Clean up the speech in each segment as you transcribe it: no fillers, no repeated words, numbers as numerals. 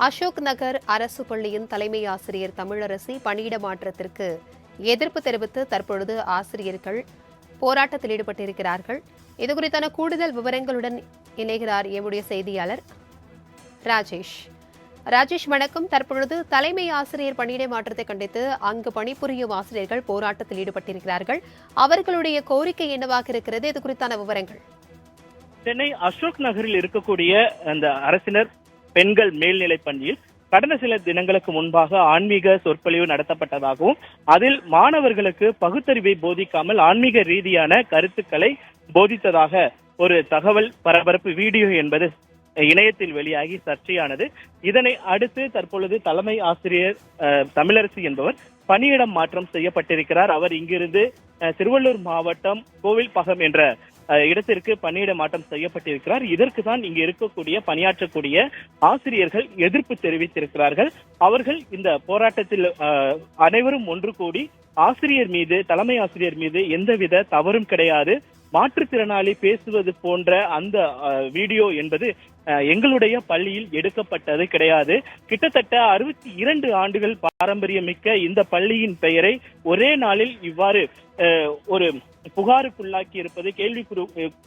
அசோக் நகர் அரசு பள்ளியின் தலைமை ஆசிரியர் தமிழரசி பணியிட மாற்றத்திற்கு எதிர்ப்பு தெரிவித்து தற்பொழுது ஆசிரியர்கள் போராட்டத்தில் ஈடுபட்டிருக்கிறார்கள். இதுகுறித்தான கூடுதல் விவரங்களுடன் இணைகிறார் எம்முடைய செய்தியாளர் ராஜேஷ். ராஜேஷ் வணக்கம். தற்பொழுது தலைமை ஆசிரியர் பணியிட மாற்றத்தை கண்டித்து அங்கு பணிபுரியும் ஆசிரியர்கள் போராட்டத்தில் ஈடுபட்டிருக்கிறார்கள். அவர்களுடைய கோரிக்கை என்னவாக இருக்கிறது? இது குறித்தான விவரங்கள். சென்னை அசோக் நகரில் இருக்கக்கூடிய அந்த அரசினர் பெண்கள் மேல்நிலை பள்ளியில் கடந்த சில தினங்களுக்கு முன்பாக ஆன்மீக சொற்பொழிவு நடத்தப்பட்டதாகவும் அதில் மாணவர்களுக்கு பகுத்தறிவை போதிக்காமல் ஆன்மீக ரீதியான கருத்துக்களை போதித்ததாக ஒரு தகவல் பரபரப்பு வீடியோ என்பது இணையத்தில் வெளியாகி சர்ச்சையானது. இதனை அடுத்து தற்பொழுது தலைமை ஆசிரியர் தமிழரசி என்பவர் பணியிடம் மாற்றம் செய்யப்பட்டிருக்கிறார். அவர் இங்கிருந்து திருவள்ளூர் மாவட்டம் கோவில்பகம் என்ற இடத்திற்கு பணியிட மாற்றம் செய்யப்பட்டிருக்கிறார். இதற்கு தான் இங்கு இருக்கக்கூடிய பணியாற்றக்கூடிய ஆசிரியர்கள் எதிர்ப்பு தெரிவித்திருக்கிறார்கள். அவர்கள் இந்த போராட்டத்தில் அனைவரும் ஒன்று கூடி ஆசிரியர் மீது, தலைமை ஆசிரியர் மீது எந்தவித தவறும் கிடையாது, மாற்றுத்திறனாளி பேசுவது போன்ற அந்த வீடியோ என்பது எங்களுடைய பள்ளியில் எடுக்கப்பட்டது கிடையாது. கிட்டத்தட்ட 62 ஆண்டுகள் பாரம்பரியமிக்க இந்த பள்ளியின் பெயரை ஒரே நாளில் இவ்வாறு ஒரு புகாருக்குள்ளாக்கி இருப்பது,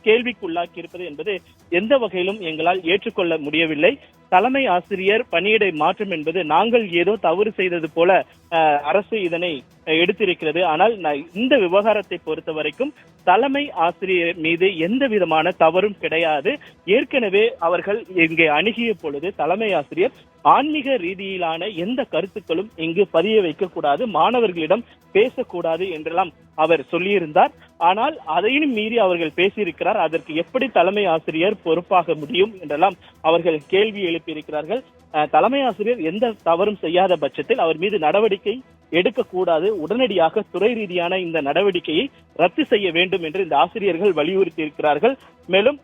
கேள்விக்குள்ளாக்கி இருப்பது என்பது எந்த வகையிலும் எங்களால் ஏற்றுக்கொள்ள முடியவில்லை. தலைமை ஆசிரியர் பணியிடை மாற்றம் என்பது நாங்கள் ஏதோ தவறு செய்தது போல அரசு இதனை எடுத்திருக்கிறது. ஆனால் இந்த விவகாரத்தை பொறுத்த வரைக்கும் தலைமை ஆசிரியர் மீது எந்த விதமான தவறும் கிடையாது. ஏற்கனவே அவர்கள் இங்கே அணுகிய பொழுது தலைமை ஆசிரியர் ஆன்மீக ரீதியிலான எந்த கருத்துக்களும் இங்கு பதிய வைக்கக்கூடாது, மாணவர்களிடம் பேசக்கூடாது என்றெல்லாம் அவர் சொல்லியிருந்தார். ஆனால் அதையும் மீறி அவர்கள் பேசியிருக்கிறார். அதற்கு எப்படி தலைமை ஆசிரியர் பொறுப்பாக முடியும் என்றெல்லாம் அவர்கள் கேள்வி எழுப்பியிருக்கிறார்கள். தலைமை ஆசிரியர் எந்த தவறும் செய்யாத பட்சத்தில் அவர் மீது நடவடிக்கை எடுக்கக்கூடாது, உடனடியாக துறை ரீதியான இந்த நடவடிக்கையை ரத்து செய்ய வேண்டும் என்று இந்த ஆசிரியர்கள் வலியுறுத்தி இருக்கிறார்கள். மேலும்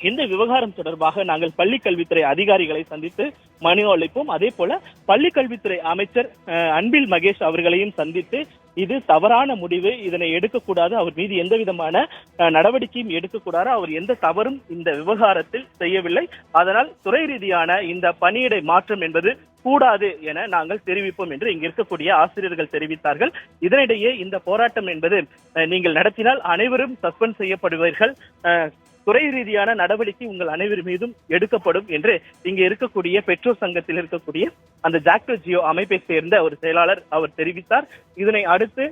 இந்த விவகாரம் தொடர்பாக நாங்கள் பள்ளி கல்வித்துறை அதிகாரிகளை சந்தித்து மனு அளிப்போம். அதே போல பள்ளி கல்வித்துறை அமைச்சர் அன்பில் மகேஷ் அவர்களையும் சந்தித்து இது தவறான முடிவு, இதனை எடுக்கக்கூடாது, அவர் மீது எந்த விதமான நடவடிக்கையும் எடுக்கக்கூடாது, அவர் எந்த தவறும் இந்த விவகாரத்தில் செய்யவில்லை, அதனால் துறை ரீதியான இந்த பணியிடை மாற்றம் என்பது கூடாது என நாங்கள் தெரிவிப்போம் என்று இங்கு இருக்கக்கூடிய ஆசிரியர்கள் தெரிவித்தார்கள். இதனிடையே இந்த போராட்டம் என்பது நீங்கள் நடத்தினால் அனைவரும் சஸ்பெண்ட் செய்யப்படுவீர்கள், துறை ரீதியான நடவடிக்கை உங்கள் அனைவர் மீதும் எடுக்கப்படும் என்று இங்கு இருக்கக்கூடிய பெற்றோர் சங்கத்தில் இருக்கக்கூடிய அந்த ஜாக்டோ ஜியோ அமைப்பை சேர்ந்த ஒரு செயலாளர் அவர் தெரிவித்தார். இதனை அடுத்து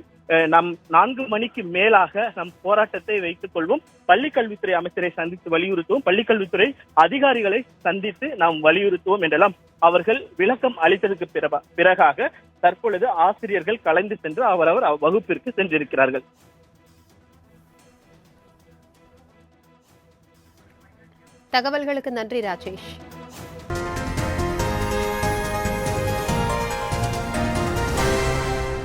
நாம் 4 மணிக்கு மேலாக நம் போராட்டத்தை வைத்துக் கொள்வோம். பள்ளி கல்வித்துறை அமைச்சரை சந்தித்து வலியுறுத்துவோம், பள்ளி கல்வித்துறை அதிகாரிகளை சந்தித்து நாம் வலியுறுத்துவோம் என்றெல்லாம் அவர்கள் விளக்கம் அளித்ததற்கு பிறகாக தற்பொழுது ஆசிரியர்கள் கலைந்து சென்று அவரவர் வகுப்பிற்கு சென்றிருக்கிறார்கள். தகவல்களுக்கு நன்றி ராஜேஷ்.